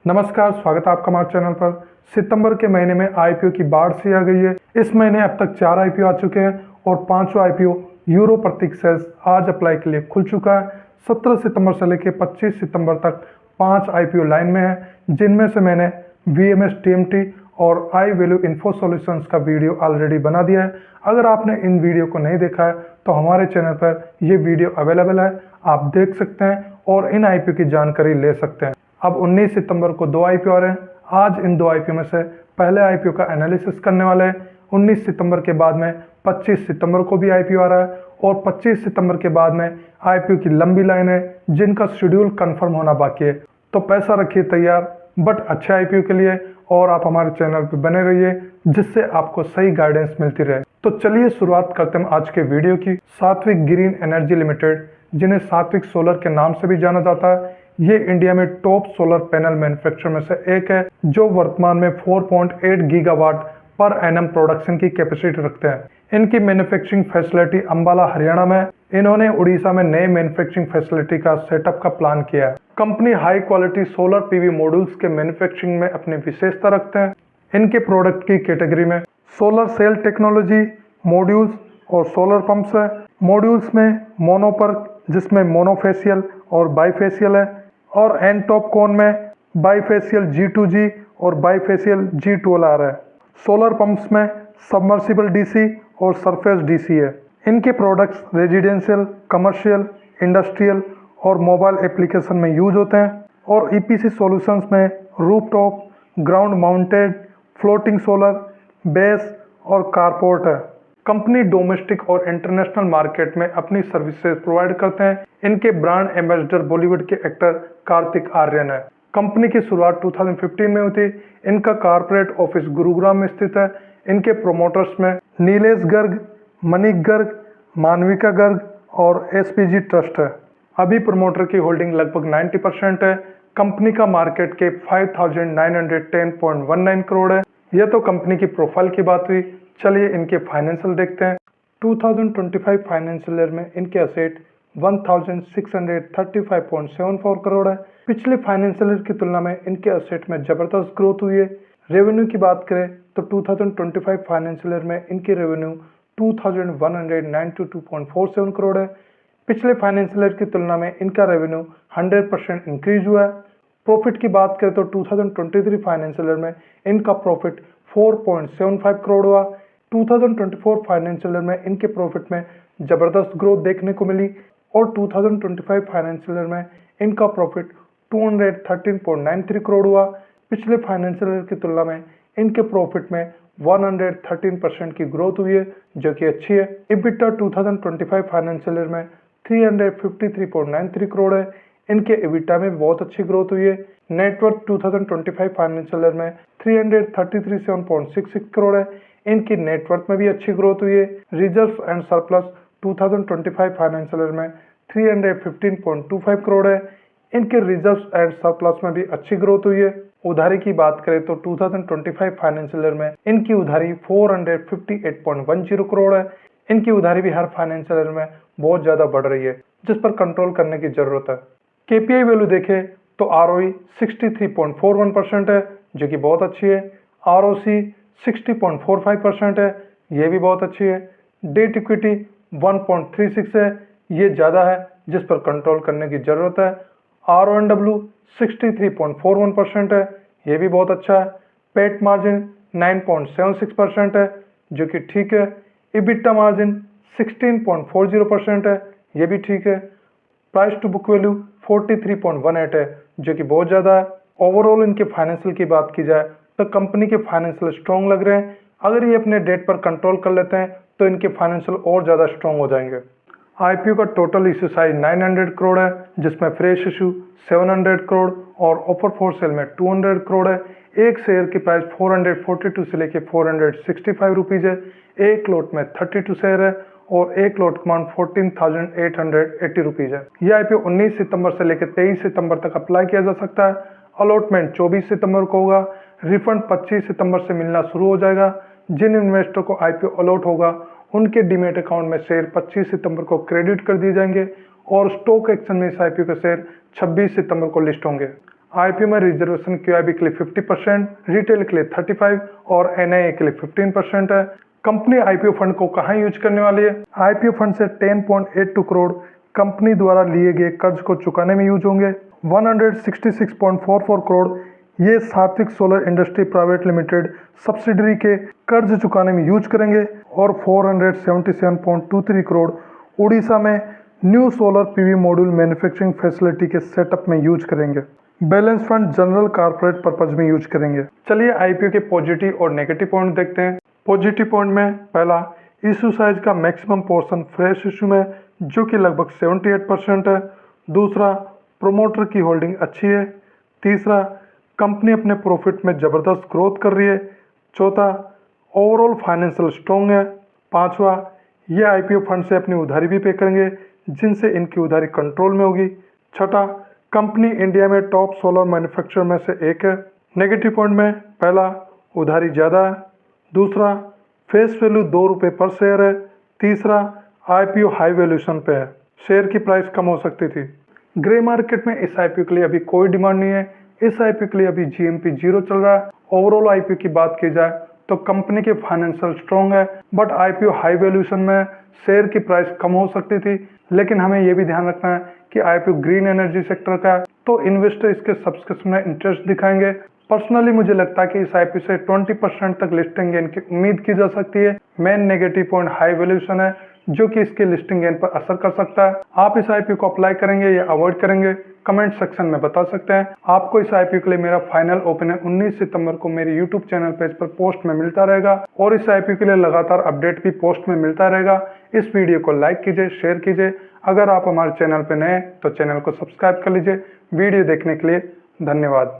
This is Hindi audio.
नमस्कार, स्वागत है आपका हमारे चैनल पर। सितंबर के महीने में आईपीओ की बाढ़ सी आ गई है। इस महीने अब तक 4 आईपीओ आ चुके हैं और पांचवा आईपीओ यूरो प्रतीक सेल्स आज अप्लाई के लिए खुल चुका है। 17 सितंबर से लेकर 25 सितंबर तक 5 आईपीओ लाइन में है, जिनमें से मैंने वीएमएस टीएमटी और आई वैल्यू इन्फो सॉल्यूशंस का वीडियो ऑलरेडी बना दिया है। अगर आपने इन वीडियो को नहीं देखा है तो हमारे चैनल पर ये वीडियो अवेलेबल है, आप देख सकते हैं और इन आईपीओ की जानकारी ले सकते हैं। अब 19 सितंबर को 2 आईपीओ आ रहे हैं। आज इन 2 आईपीओ में से पहले आईपीओ का एनालिसिस करने वाले हैं। 19 सितंबर के बाद में 25 सितंबर को भी आईपीओ आ रहा है और 25 सितंबर के बाद में आईपीओ की लंबी लाइन है, जिनका शेड्यूल कंफर्म होना बाकी है। तो पैसा रखिए तैयार, बट अच्छे आईपीओ के लिए, और आप हमारे चैनल पर बने रहिए, जिससे आपको सही गाइडेंस मिलती रहे। तो चलिए शुरुआत करते हैं आज के वीडियो की। सात्विक ग्रीन एनर्जी लिमिटेड, जिन्हें सात्विक सोलर के नाम से भी जाना जाता है, ये इंडिया में टॉप सोलर पैनल मैन्युफैक्चरर में से एक है, जो वर्तमान में 4.8 गीगावाट पर एनम प्रोडक्शन की कैपेसिटी रखते हैं। इनकी मैन्युफैक्चरिंग फैसिलिटी अंबाला हरियाणा में। इन्होंने उड़ीसा में नए मैन्युफैक्चरिंग फैसिलिटी का सेटअप का प्लान किया है। Company high quality solar PV modules के मैन्युफैक्चरिंग में अपनी विशेषता रखते हैं। इनके प्रोडक्ट की कैटेगरी में सोलर सेल टेक्नोलॉजी, मॉड्यूल्स और सोलर पंप्स है। मॉड्यूल्स में मोनोपर्क, जिसमें मोनोफेशियल और बाईफेशियल है, और एन टॉप कोन में बाईफेशियल G2G और बाईफेशियल G12R है। सोलर पंप्स में सबमर्सिबल डीसी और सरफेस डीसी है। इनके प्रोडक्ट्स रेजिडेंशियल, कमर्शियल, इंडस्ट्रियल और मोबाइल एप्लीकेशन में यूज होते हैं, और ईपीसी सॉल्यूशंस में rooftop, ground mounted, floating solar, base और कारपोर्ट है। कंपनी डोमेस्टिक और इंटरनेशनल मार्केट में अपनी सर्विसेज प्रोवाइड करते हैं। इनके ब्रांड एम्बेसडर बॉलीवुड के एक्टर कार्तिक आर्यन है। कंपनी की शुरुआत 2015 में हुई थी। इनका कॉर्पोरेट ऑफिस गुरुग्राम में स्थित है। इनके प्रोमोटर्स में नीलेश गर्ग, मनीक गर्ग, मानविका गर्ग और एसपीजी ट्रस्ट है। अभी प्रमोटर की होल्डिंग लगभग 90% है। कंपनी का मार्केट कैप 5,910.19 करोड़ है। यह तो कंपनी की प्रोफाइल की बात हुई। चलिए इनके फाइनेंशियल देखते हैं। 2025 फाइनेंशियल ईयर में इनके असेट 1,635.74 करोड़ है। पिछले फाइनेंशियल ईयर की तुलना में इनके असेट में जबरदस्त ग्रोथ हुई है। रेवेन्यू की बात करें तो 2025 फाइनेंशियल ईयर में इनकी रेवेन्यू 2,192.47 करोड़ है। पिछले फाइनेंशियल ईयर की तुलना में इनका रेवेन्यू 100% इंक्रीज हुआ है। प्रॉफिट की बात करें तो 2023 फाइनेंशियल ईयर में इनका प्रॉफिट 4.75 करोड़ हुआ। 2024 फाइनेंशियल ईयर में इनके प्रॉफिट में जबरदस्त ग्रोथ देखने को मिली, और 2025 फाइनेंशियल ईयर में इनका प्रॉफिट 213.93 करोड़ हुआ। पिछले फाइनेंशियल ईयर की तुलना में इनके प्रॉफिट में 113% की ग्रोथ हुई है, जो कि अच्छी है। EBITDA 2025 फाइनेंशियल ईयर में 353.93 करोड़ है। इनके EBITDA में बहुत अच्छी ग्रोथ हुई है। नेटवर्थ 2025 फाइनेंशियल ईयर में 333.66 करोड़ है। इनकी नेटवर्थ में भी अच्छी ग्रोथ हुई है। Reserve and surplus 2025 financial year में 315.25 करोड़ है। इनके रिजर्व एंड सरप्लस में भी अच्छी ग्रोथ हुई है। उधारी की बात करें तो 2025 फाइनेंशियल ईयर में इनकी उधारी 458.10 करोड़ है। इनकी उधारी भी हर फाइनेंशियल ईयर में बहुत ज्यादा बढ़ रही है, जिस पर कंट्रोल करने की जरूरत है। केपीआई वैल्यू देखें तो ROE 63.41% है, जो कि बहुत अच्छी है। ROC 60.45% है, ये भी बहुत अच्छी है। डेट इक्विटी 1.36 है, ये ज़्यादा है, जिस पर कंट्रोल करने की ज़रूरत है। RONW 63.41% है, ये भी बहुत अच्छा है। पेट मार्जिन 9.76% है, जो कि ठीक है। EBITDA मार्जिन 16.40% है, ये भी ठीक है। प्राइस टू बुक वैल्यू 43.18 है, जो कि बहुत ज़्यादा है। ओवरऑल इनके फाइनेंशियल की बात की जाए तो कंपनी के फाइनेंशियल स्ट्रॉन्ग लग रहे हैं। अगर ये अपने डेट पर कंट्रोल कर लेते हैं तो इनके फाइनेंशियल और ज़्यादा स्ट्रॉन्ग हो जाएंगे। आईपीओ का टोटल इश्यू साइज 900 करोड़ है, जिसमें फ्रेश इशू 700 करोड़ और ऑफर फॉर सेल में 200 करोड़ है। एक शेयर की प्राइस 442 से लेकर 465 रुपीज़ है। एक लॉट में 32 शेयर है और एक लॉट अमाउंट 14,880 रुपीज़ है। यह आईपीओ 19 सितंबर से लेकर 23 सितंबर तक अप्लाई किया जा सकता है। अलॉटमेंट 24 सितंबर को होगा। रिफंड 25 सितंबर से मिलना शुरू हो जाएगा। जिन इन्वेस्टर को आईपीओ अलॉट होगा उनके डीमेट अकाउंट में शेयर 25 सितंबर को क्रेडिट कर दिए जाएंगे, और स्टॉक एक्सचेंज में इस आईपीओ के शेयर 26 सितंबर को लिस्ट होंगे। आईपीओ में रिजर्वेशन क्यूआईबी के लिए 50%, रिटेल के लिए 35% और एनआईए के लिए 15% है। कंपनी आईपीओ फंड को कहां यूज करने वाली है? आईपीओ फंड से 10.82 करोड़ कंपनी द्वारा लिए गए कर्ज को चुकाने में यूज होंगे। 166.44 करोड़ ये सात्विक solar industry private limited subsidiary के कर्ज चुकाने में यूज करेंगे और 477.23 करोड़ उड़ीसा में new solar PV module manufacturing facility के सेटअप में यूज करेंगे। Balance fund general corporate purpose में यूज करेंगे। चलिए आईपीओ के पॉजिटिव और नेगेटिव पॉइंट देखते हैं। पॉजिटिव पॉइंट में पहला, इशू साइज का मैक्सिमम पोर्शन फ्रेश इशू में जो कि लगभग 78% है। दूसरा, प्रोमोटर की होल्डिंग अच्छी है। तीसरा, कंपनी अपने प्रॉफिट में ज़बरदस्त ग्रोथ कर रही है। चौथा, ओवरऑल फाइनेंशियल स्ट्रॉन्ग है। पांचवा, ये आईपीओ फंड से अपनी उधारी भी पे करेंगे जिनसे इनकी उधारी कंट्रोल में होगी। छठा, कंपनी इंडिया में टॉप सोलर मैन्युफैक्चरर में से एक है। नेगेटिव पॉइंट में पहला, उधारी ज़्यादा है। दूसरा, फेस वैल्यू 2 रुपये पर शेयर है। तीसरा, आईपीओ हाई वैल्यूएशन पे है, शेयर की प्राइस कम हो सकती थी। ग्रे मार्केट में इस आईपीओ के लिए अभी कोई डिमांड नहीं है। इस आईपीओ के लिए अभी जीएमपी 0 चल रहा है। ओवरऑल आईपीओ की बात की जाए तो कंपनी के फाइनेंशियल स्ट्रॉन्ग है, बट आईपीओ हाई वैल्यूएशन में शेयर की प्राइस कम हो सकती थी। लेकिन हमें यह भी ध्यान रखना है कि आईपीओ ग्रीन एनर्जी सेक्टर का है, तो इन्वेस्टर इसके सब्सक्रिप्शन में इंटरेस्ट दिखाएंगे। पर्सनली मुझे लगता है कि इस आईपीओ से 20% तक लिस्टिंग गेन की उम्मीद की जा सकती है। Main negative point high valuation है जो कि इसके लिस्टिंग गेन पर असर कर सकता है। आप इस आईपीओ को अप्लाई करेंगे या अवॉइड करेंगे, कमेंट सेक्शन में बता सकते हैं। आपको इस आईपीओ के लिए मेरा फाइनल ओपिनियन 19 सितंबर को मेरे यूट्यूब चैनल पेज पर पोस्ट में मिलता रहेगा और इस आईपीओ के लिए लगातार अपडेट भी पोस्ट में मिलता रहेगा। इस वीडियो को लाइक कीजिए, शेयर कीजिए। अगर आप हमारे चैनल पर नए हैं तो चैनल को सब्सक्राइब कर लीजिए। वीडियो देखने के लिए धन्यवाद।